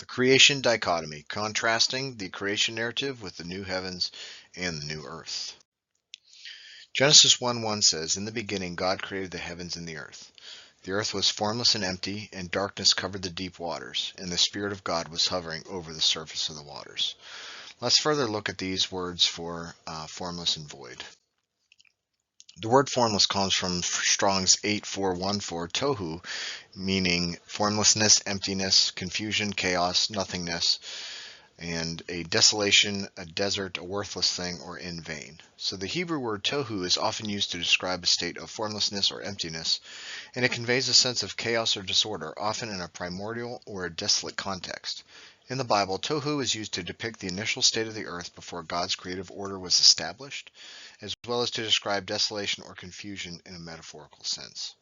Creation dichotomy, contrasting the creation narrative with the new heavens and the new earth. Genesis 1:1 says, "In the beginning God created the heavens and the earth. The earth was formless and empty, and darkness covered the deep waters, and the Spirit of God was hovering over the surface of the waters." Let's further look at these words for formless and void. The word formless comes from Strong's 8414, tohu, meaning formlessness, emptiness, confusion, chaos, nothingness, and a desolation, a desert, a worthless thing, or in vain. So the Hebrew word tohu is often used to describe a state of formlessness or emptiness, and it conveys a sense of chaos or disorder, often in a primordial or a desolate context. In the Bible, tohu is used to depict the initial state of the earth before God's creative order was established, as well as to describe desolation or confusion in a metaphorical sense.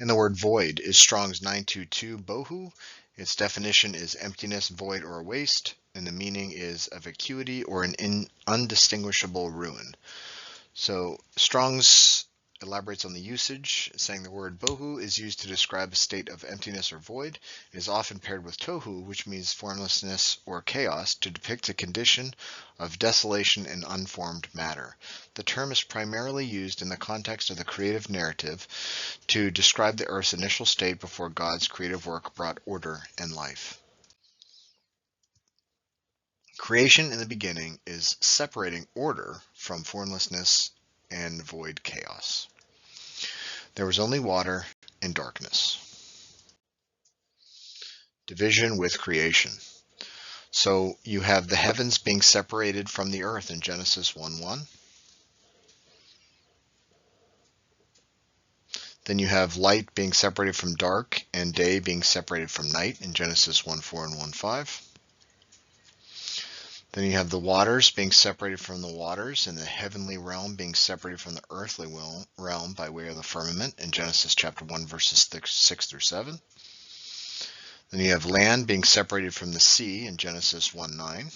And the word void is Strong's 922 bohu. Its definition is emptiness, void, or waste, and the meaning is a vacuity or an undistinguishable ruin. So Strong's elaborates on the usage, saying the word bohu is used to describe a state of emptiness or void. It is often paired with tohu, which means formlessness or chaos, to depict a condition of desolation and unformed matter. The term is primarily used in the context of the creative narrative to describe the earth's initial state before God's creative work brought order and life. Creation in the beginning is separating order from formlessness and void chaos. There was only water and darkness. Division with creation. So you have the heavens being separated from the earth in Genesis 1:1. Then you have light being separated from dark and day being separated from night in Genesis 1:4 and 1:5. Then you have the waters being separated from the waters, and the heavenly realm being separated from the earthly realm by way of the firmament in Genesis chapter 1, verses 6 through 7. Then you have land being separated from the sea in Genesis 1:9.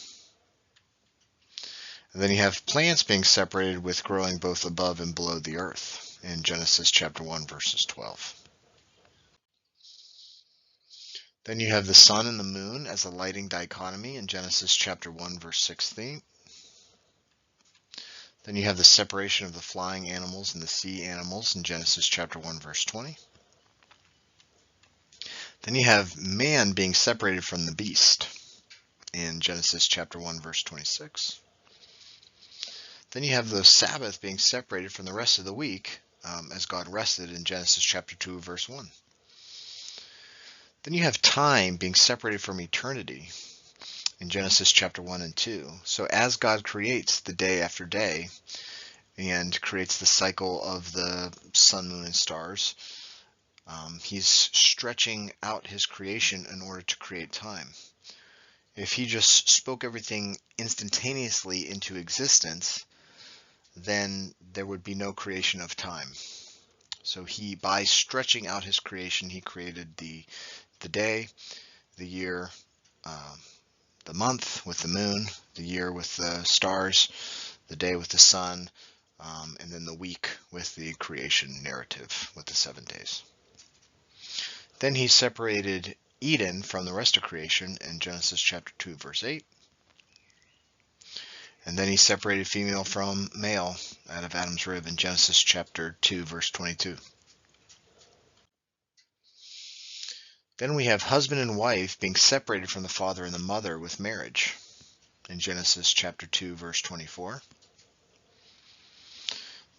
And then you have plants being separated with growing both above and below the earth in Genesis chapter 1, verses 12. Then you have the sun and the moon as a lighting dichotomy in Genesis chapter 1, verse 16. Then you have the separation of the flying animals and the sea animals in Genesis chapter 1, verse 20. Then you have man being separated from the beast in Genesis chapter 1, verse 26. Then you have the Sabbath being separated from the rest of the week as God rested in Genesis chapter 2, verse 1. Then you have time being separated from eternity in Genesis chapter 1 and 2. So as God creates the day after day and creates the cycle of the sun, moon, and stars, he's stretching out his creation in order to create time. If he just spoke everything instantaneously into existence, then there would be no creation of time. So by stretching out his creation, he created the day, the year, the month with the moon, the year with the stars, the day with the sun, and then the week with the creation narrative with the 7 days. Then he separated Eden from the rest of creation in Genesis chapter 2, verse 8. And then he separated female from male out of Adam's rib in Genesis chapter 2, verse 22. Then we have husband and wife being separated from the father and the mother with marriage in Genesis chapter 2, verse 24.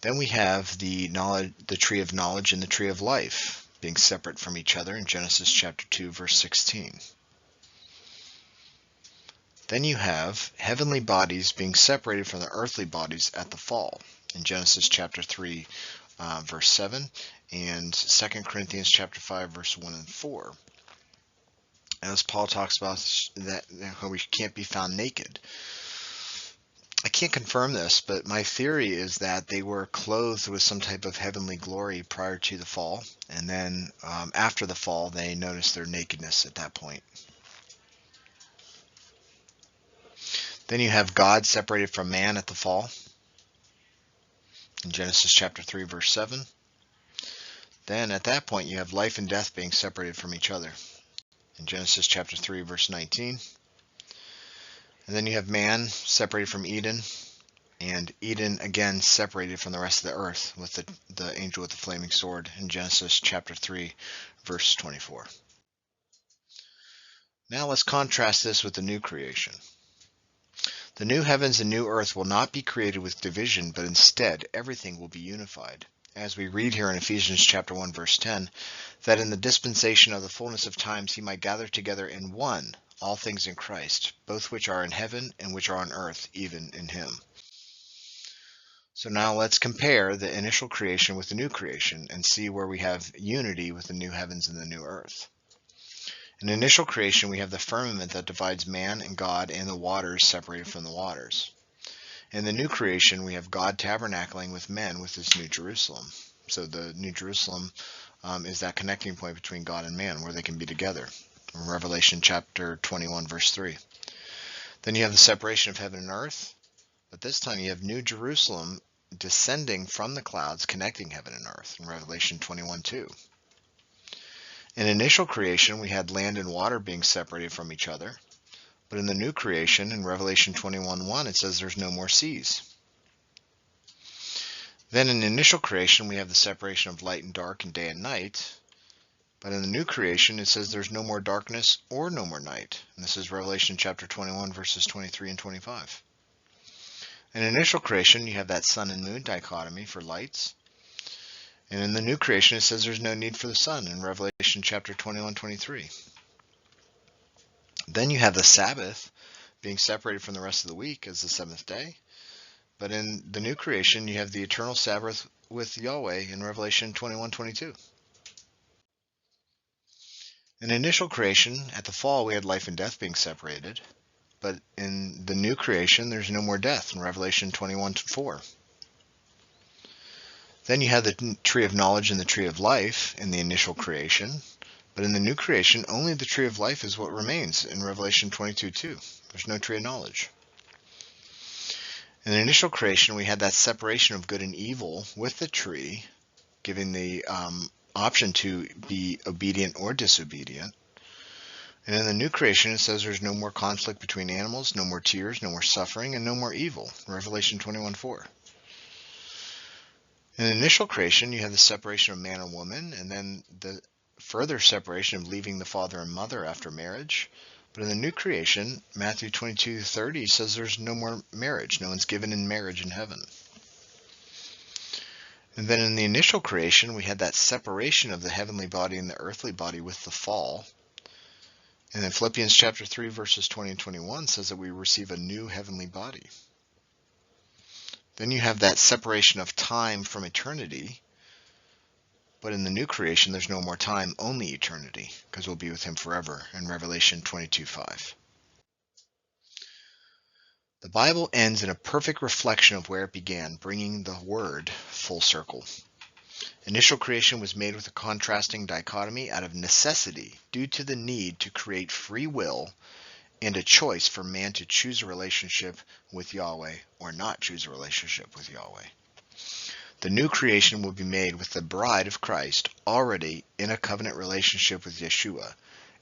Then we have the tree of knowledge and the tree of life being separate from each other in Genesis chapter 2, verse 16. Then you have heavenly bodies being separated from the earthly bodies at the fall in Genesis chapter 3, verse 7, and 2 Corinthians chapter 5, verse 1 and 4. As Paul talks about that we can't be found naked. I can't confirm this, but my theory is that they were clothed with some type of heavenly glory prior to the fall, and then after the fall, they noticed their nakedness at that point. Then you have God separated from man at the fall in Genesis chapter 3, verse 7. Then at that point, you have life and death being separated from each other in Genesis chapter 3, verse 19. And then you have man separated from Eden, and Eden again separated from the rest of the earth with the angel with the flaming sword in Genesis chapter 3, verse 24. Now let's contrast this with the new creation. The new heavens and new earth will not be created with division, but instead everything will be unified. As we read here in Ephesians chapter 1, verse 10, that in the dispensation of the fullness of times he might gather together in one all things in Christ, both which are in heaven and which are on earth, even in him. So now let's compare the initial creation with the new creation and see where we have unity with the new heavens and the new earth. In initial creation, we have the firmament that divides man and God and the waters separated from the waters. In the new creation, we have God tabernacling with men with his New Jerusalem. So the New Jerusalem is that connecting point between God and man where they can be together. In Revelation chapter 21, verse 3. Then you have the separation of heaven and earth, but this time you have New Jerusalem descending from the clouds connecting heaven and earth in Revelation 21:2. In initial creation, we had land and water being separated from each other, but in the new creation, in Revelation 21:1, it says there's no more seas. Then in initial creation, we have the separation of light and dark and day and night, but in the new creation, it says there's no more darkness or no more night. And this is Revelation chapter 21, verses 23 and 25. In initial creation, you have that sun and moon dichotomy for lights. And in the new creation, it says there's no need for the sun in Revelation chapter 21:23. Then you have the Sabbath being separated from the rest of the week as the seventh day. But in the new creation, you have the eternal Sabbath with Yahweh in Revelation 21:22. In initial creation, at the fall, we had life and death being separated. But in the new creation, there's no more death in Revelation 21:4. Then you have the tree of knowledge and the tree of life in the initial creation. But in the new creation, only the tree of life is what remains in Revelation 22:2. There's no tree of knowledge. In the initial creation, we had that separation of good and evil with the tree, giving the option to be obedient or disobedient. And in the new creation, it says there's no more conflict between animals, no more tears, no more suffering, and no more evil. Revelation 21:4. In the initial creation, you have the separation of man and woman, and then the further separation of leaving the father and mother after marriage. But in the new creation, Matthew 22:30 says there's no more marriage. No one's given in marriage in heaven. And then in the initial creation, we had that separation of the heavenly body and the earthly body with the fall. And then Philippians chapter 3, verses 20 and 21 says that we receive a new heavenly body. Then you have that separation of time from eternity. But in the new creation, there's no more time, only eternity, because we'll be with him forever in Revelation 22:5. The Bible ends in a perfect reflection of where it began, bringing the word full circle. Initial creation was made with a contrasting dichotomy out of necessity due to the need to create free will and a choice for man to choose a relationship with Yahweh or not choose a relationship with Yahweh. The new creation will be made with the bride of Christ already in a covenant relationship with Yeshua,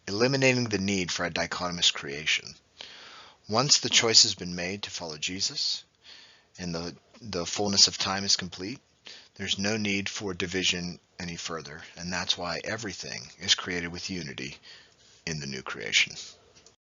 eliminating the need for a dichotomous creation. Once the choice has been made to follow Jesus and the fullness of time is complete, there's no need for division any further, and that's why everything is created with unity in the new creation.